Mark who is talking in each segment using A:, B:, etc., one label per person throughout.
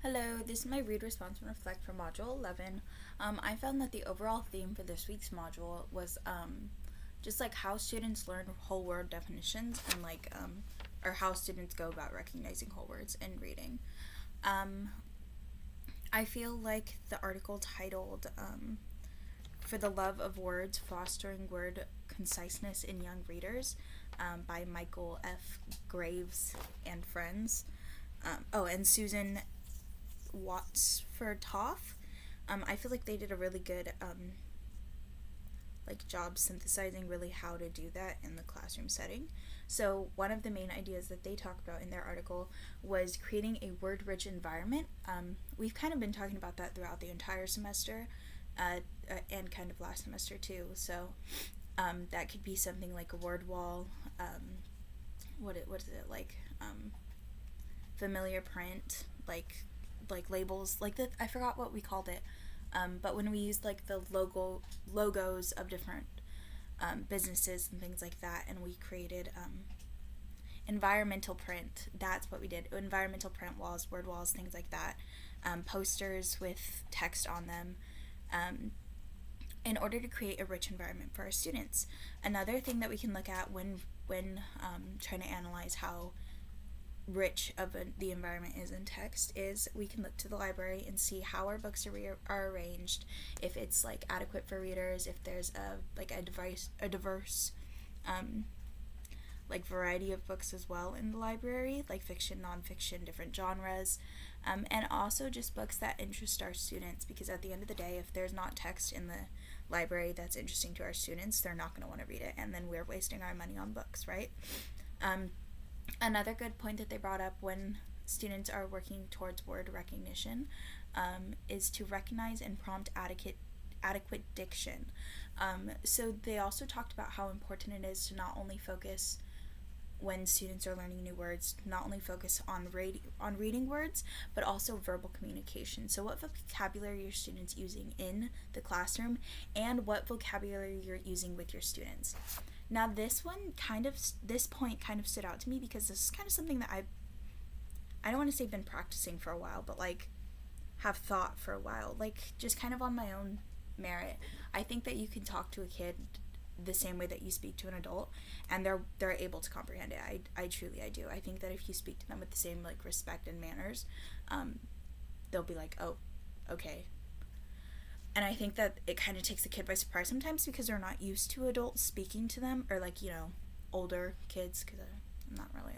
A: Hello, this is my read, response, and reflect for Module 11. I found that the overall theme for this week's module was just like how students learn whole word definitions and or how students go about recognizing whole words in reading. I feel like the article titled For the Love of Words, Fostering Word Conciseness in Young Readers by Michael F. Graves and friends. And Susan Wattsford Toff. I feel like they did a really good job synthesizing really how to do that in the classroom setting. So one of the main ideas that they talk about in their article was creating a word-rich environment. We've kind of been talking about that throughout the entire semester and kind of last semester too. So that could be something like a word wall. What is it like? Familiar print, like labels, I forgot what we called it, but when we used like the logos of different businesses and things like that, and we created environmental print. That's what we did. Environmental print walls, word walls, things like that, posters with text on them, in order to create a rich environment for our students. Another thing that we can look at when trying to analyze how rich of the environment is in text is we can look to the library and see how our books are arranged, if it's like adequate for readers, if there's a diverse variety of books as well in the library, like fiction, nonfiction, different genres, and also just books that interest our students, because at the end of the day, if there's not text in the library that's interesting to our students, they're not going to want to read it, and then we're wasting our money on books, right? Another good point that they brought up when students are working towards word recognition is to recognize and prompt adequate diction. So they also talked about how important it is to not only focus when students are learning new words, not only focus on reading words, but also verbal communication. So what vocabulary your students using in the classroom, and what vocabulary you're using with your students. Now this point kind of stood out to me because this is kind of something that I don't want to say been practicing for a while, but have thought for a while, just kind of on my own merit. I think that you can talk to a kid the same way that you speak to an adult, and they're able to comprehend it. I truly do. I think that if you speak to them with the same respect and manners, they'll be like, oh, okay. And I think that it kind of takes a kid by surprise sometimes because they're not used to adults speaking to them, or older kids, because I'm not really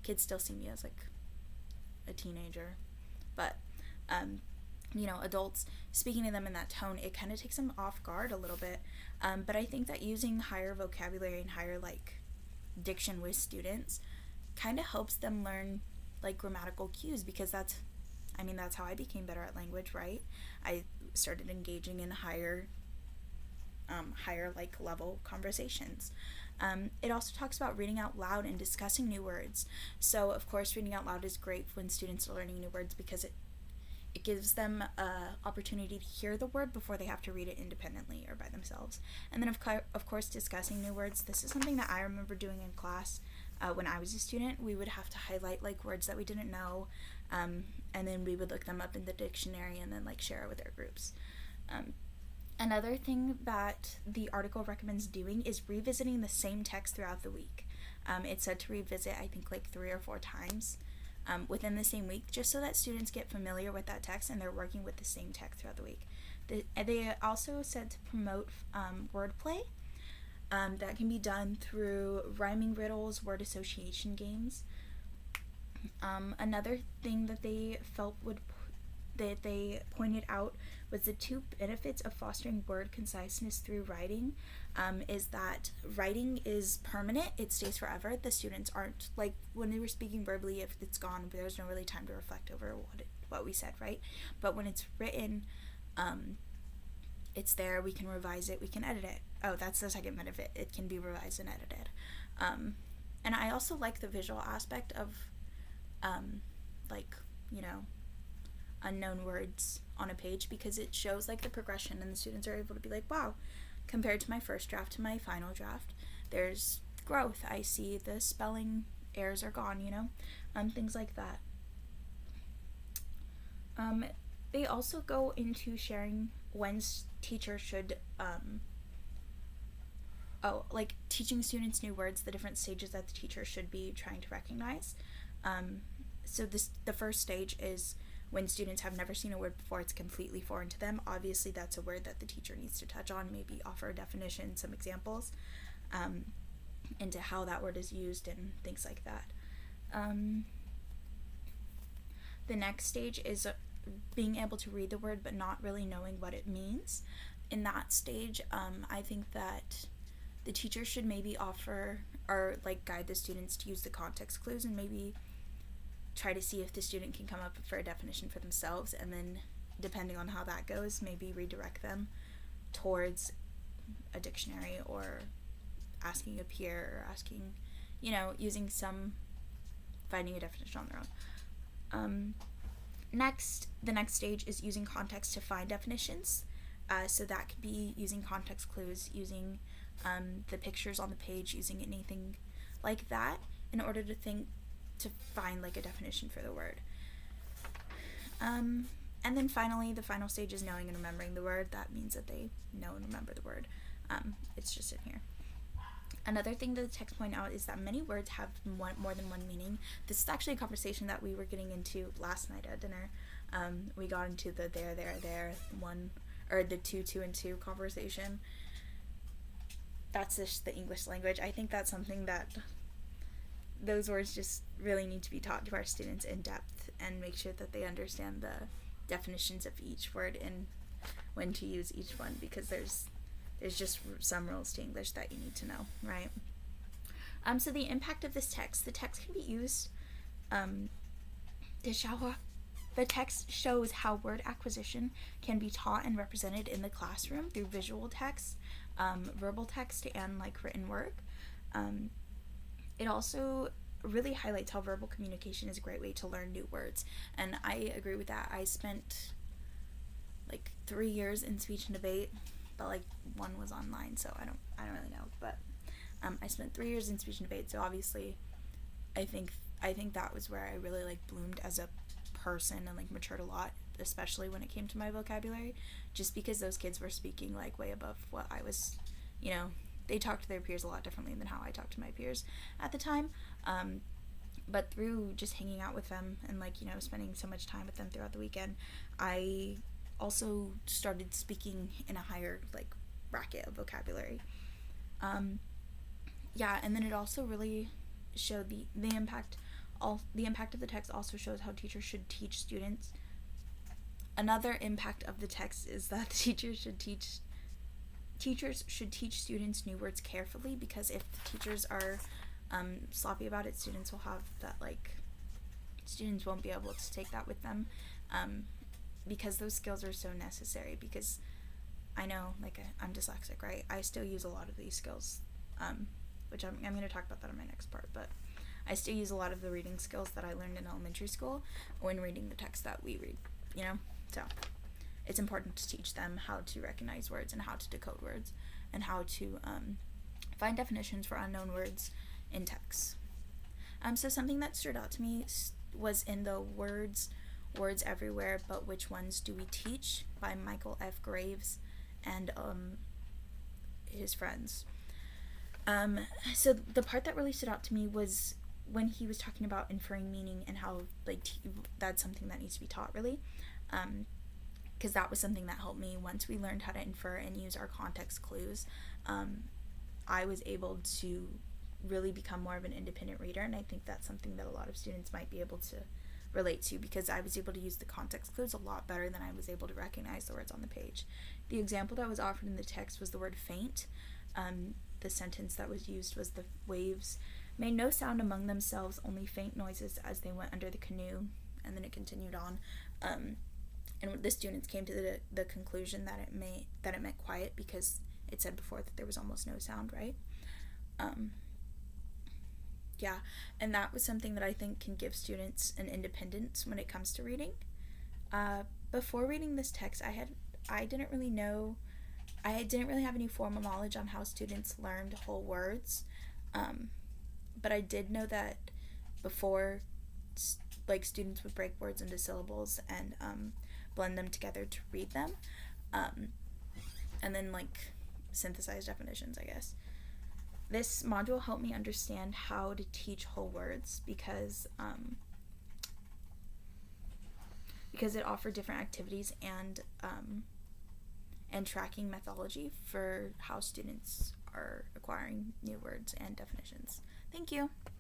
A: kids still see me as a teenager, but adults speaking to them in that tone, it kind of takes them off guard a little bit. But I think that using higher vocabulary and higher diction with students kind of helps them learn grammatical cues, because that's how I became better at language, right? I started engaging in higher level conversations. It also talks about reading out loud and discussing new words. So of course reading out loud is great when students are learning new words, because it gives them an opportunity to hear the word before they have to read it independently or by themselves. And then of course discussing new words. This is something that I remember doing in class when I was a student. We would have to highlight words that we didn't know, and then we would look them up in the dictionary and then share it with our groups. Another thing that the article recommends doing is revisiting the same text throughout the week. It said to revisit, I think, 3 or 4 times within the same week, just so that students get familiar with that text and they're working with the same text throughout the week. They also said to promote wordplay. That can be done through rhyming riddles, word association games. Another thing that they pointed out was the 2 benefits of fostering word conciseness through writing, is that writing is permanent, it stays forever. The students aren't, when they were speaking verbally, if it's gone, there's no really time to reflect over what we said, right? But when it's written, it's there, we can revise it, we can edit it. Oh, that's the second benefit, it can be revised and edited. And I also like the visual aspect of unknown words on a page, because it shows the progression, and the students are able to be wow, compared to my first draft to my final draft, there's growth. I see the spelling errors are gone, things like that. They also go into sharing when teachers should, teaching students new words, the different stages that the teacher should be trying to recognize. So the first stage is when students have never seen a word before, it's completely foreign to them. Obviously, that's a word that the teacher needs to touch on, maybe offer a definition, some examples, into how that word is used and things like that. The next stage is being able to read the word but not really knowing what it means. In that stage, I think that the teacher should maybe offer or guide the students to use the context clues and maybe try to see if the student can come up for a definition for themselves, and then depending on how that goes, maybe redirect them towards a dictionary or asking a peer or asking, finding a definition on their own. The next stage is using context to find definitions. So that could be using context clues, using the pictures on the page, using anything like that in order to find a definition for the word. And then finally, the final stage is knowing and remembering the word. That means that they know and remember the word. It's just in here. Another thing that the text point out is that many words have more than one meaning. This is actually a conversation that we were getting into last night at dinner. We got into the there, one, or the two, and two conversation. That's just the English language. I think that's something that those words just really need to be taught to our students in depth and make sure that they understand the definitions of each word and when to use each one, because there's just some rules to English that you need to know, right? So the impact of this text, the text can be used the text shows how word acquisition can be taught and represented in the classroom through visual text, verbal text, and written work. It also really highlights how verbal communication is a great way to learn new words, and I agree with that. I spent 3 years in speech and debate, but one was online, so I don't really know. But I spent 3 years in speech and debate, so obviously, I think that was where I really bloomed as a person and matured a lot, especially when it came to my vocabulary, just because those kids were speaking way above what I was. They talked to their peers a lot differently than how I talked to my peers at the time. But through just hanging out with them and spending so much time with them throughout the weekend, I also started speaking in a higher bracket of vocabulary. And then it also really showed the impact. The impact of the text also shows how teachers should teach students. Another impact of the text is that teachers should teach students new words carefully, because if the teachers are sloppy about it, students will have that students won't be able to take that with them, because those skills are so necessary. Because I know I'm dyslexic, right? I still use a lot of these skills, which I'm going to talk about that in my next part, but I still use a lot of the reading skills that I learned in elementary school when reading the text that we read, so it's important to teach them how to recognize words and how to decode words and how to find definitions for unknown words in text. So something that stood out to me was in the Words Everywhere, But Which Ones Do We Teach by Michael F. Graves and his friends. So the part that really stood out to me was when he was talking about inferring meaning and how that's something that needs to be taught, really. Because that was something that helped me. Once we learned how to infer and use our context clues, I was able to really become more of an independent reader, and I think that's something that a lot of students might be able to relate to, because I was able to use the context clues a lot better than I was able to recognize the words on the page. The example that was offered in the text was the word faint. The sentence that was used was, the waves made no sound among themselves, only faint noises as they went under the canoe, and then it continued on. And the students came to the conclusion that it meant quiet, because it said before that there was almost no sound, right? And that was something that I think can give students an independence when it comes to reading. Before reading this text, I didn't really have any formal knowledge on how students learned whole words, but I did know that before like students would break words into syllables and blend them together to read them, and then like synthesize definitions, I guess. This module helped me understand how to teach whole words because it offered different activities and tracking methodology for how students are acquiring new words and definitions. Thank you.